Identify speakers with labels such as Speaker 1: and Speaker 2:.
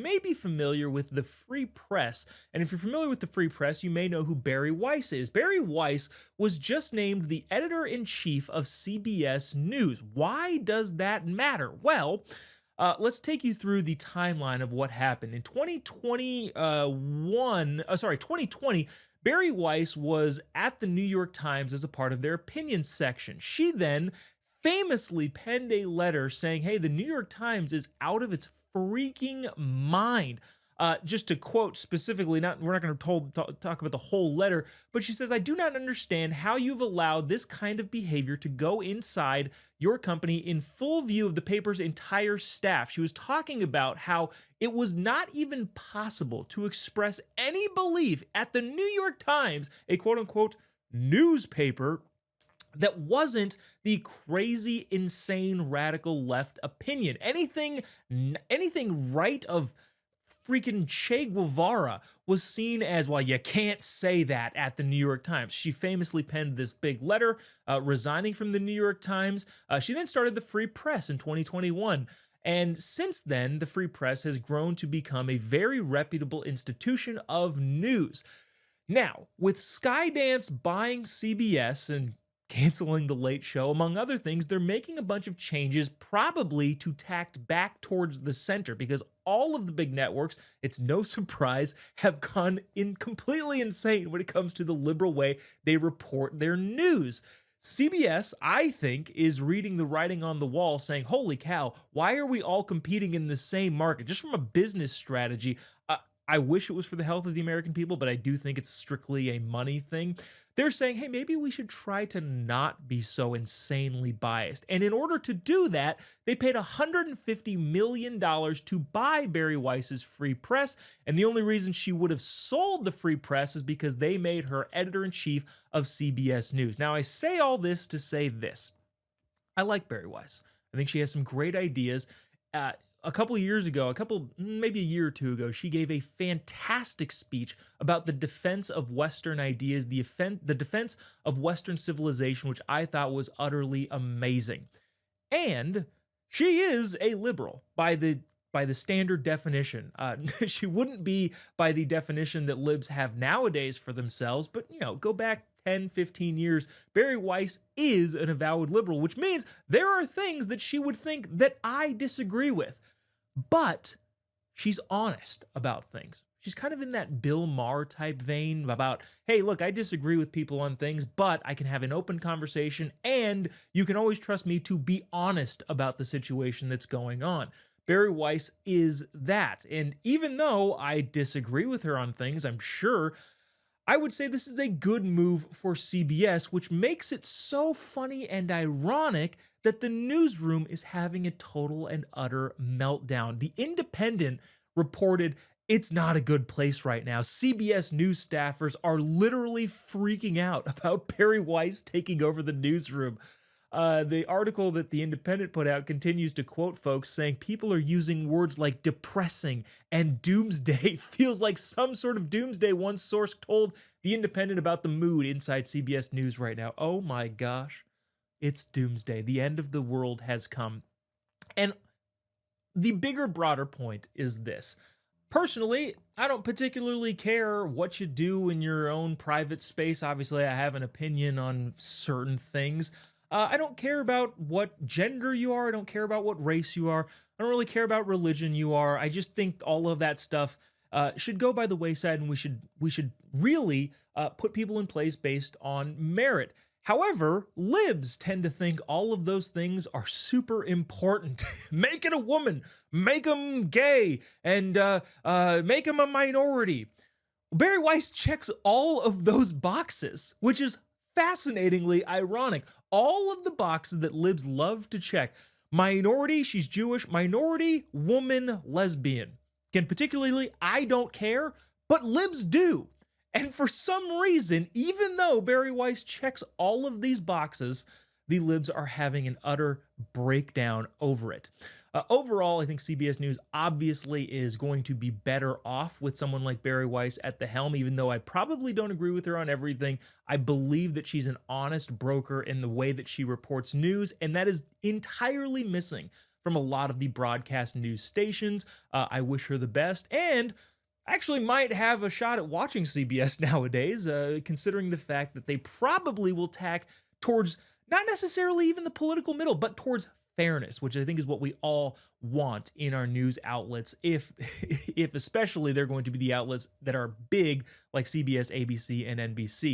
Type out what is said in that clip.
Speaker 1: may be familiar with the Free Press. And if you're familiar with the Free Press, you may know who Bari Weiss is. Bari Weiss was just named the editor-in-chief of CBS News. Why does that matter? Well, let's take you through the timeline of what happened. In 2020, Bari Weiss was at the New York Times as a part of their opinion section. She then famously penned a letter saying, hey, the New York Times is out of its freaking mind. Just to quote specifically, we're not going to talk about the whole letter, but she says, I do not understand how you've allowed this kind of behavior to go inside your company in full view of the paper's entire staff. She was talking about how it was not even possible to express any belief at the New York Times, a quote unquote newspaper, that wasn't the crazy, insane, radical left opinion. Anything right of freaking Che Guevara was seen as, well, you can't say that at the New York Times. She famously penned this big letter resigning from the New York Times. She then started the Free Press in 2021. And since then, the Free Press has grown to become a very reputable institution of news. Now, with Skydance buying CBS and canceling The Late Show, among other things, they're making a bunch of changes, probably to tact back towards the center, because all of the big networks, it's no surprise, have gone completely insane when it comes to the liberal way they report their news. CBS, I think, is reading the writing on the wall saying, holy cow, why are we all competing in the same market? Just from a business strategy, I wish it was for the health of the American people, but I do think it's strictly a money thing. They're saying, hey, maybe we should try to not be so insanely biased. And in order to do that, they paid $150 million to buy Bari Weiss's Free Press. And the only reason she would have sold the Free Press is because they made her editor-in-chief of CBS News. Now, I say all this to say this. I like Bari Weiss. I think she has some great ideas. A couple of years ago, maybe a year or two ago, she gave a fantastic speech about the defense of Western ideas, the defense of Western civilization, which I thought was utterly amazing. And she is a liberal by the standard definition. She wouldn't be by the definition that libs have nowadays for themselves, but go back 10, 15 years, Bari Weiss is an avowed liberal, which means there are things that she would think that I disagree with. But she's honest about things. She's kind of in that Bill Maher type vein about, hey, look, I disagree with people on things, but I can have an open conversation, and you can always trust me to be honest about the situation that's going on. Bari Weiss is that. And even though I disagree with her on things, I'm sure, I would say this is a good move for CBS, which makes it so funny and ironic that the newsroom is having a total and utter meltdown. The Independent reported it's not a good place right now. CBS News staffers are literally freaking out about Bari Weiss taking over the newsroom. The article that the Independent put out continues to quote folks saying people are using words like depressing and doomsday. Feels like some sort of doomsday. One source told the Independent about the mood inside CBS News right now. Oh my gosh, it's doomsday. The end of the world has come. And the bigger, broader point is this. Personally, I don't particularly care what you do in your own private space. Obviously, I have an opinion on certain things. I don't care about what gender you are. I don't care about what race you are. I don't really care about religion you are. I just think all of that stuff should go by the wayside, and we should really put people in place based on merit. However, libs tend to think all of those things are super important. Make it a woman, make them gay, and make them a minority. Bari Weiss checks all of those boxes, which is fascinatingly ironic. All of the boxes that libs love to check. Minority, she's Jewish. Minority, woman, lesbian. Again, particularly, I don't care, but libs do. And for some reason, even though Bari Weiss checks all of these boxes, the libs are having an utter breakdown over it. Overall, I think CBS News obviously is going to be better off with someone like Bari Weiss at the helm, even though I probably don't agree with her on everything. I believe that she's an honest broker in the way that she reports news, and that is entirely missing from a lot of the broadcast news stations. I wish her the best, and actually might have a shot at watching CBS nowadays, considering the fact that they probably will tack towards not necessarily even the political middle, but towards fairness, which I think is what we all want in our news outlets. If if especially they're going to be the outlets that are big like CBS, ABC, and NBC.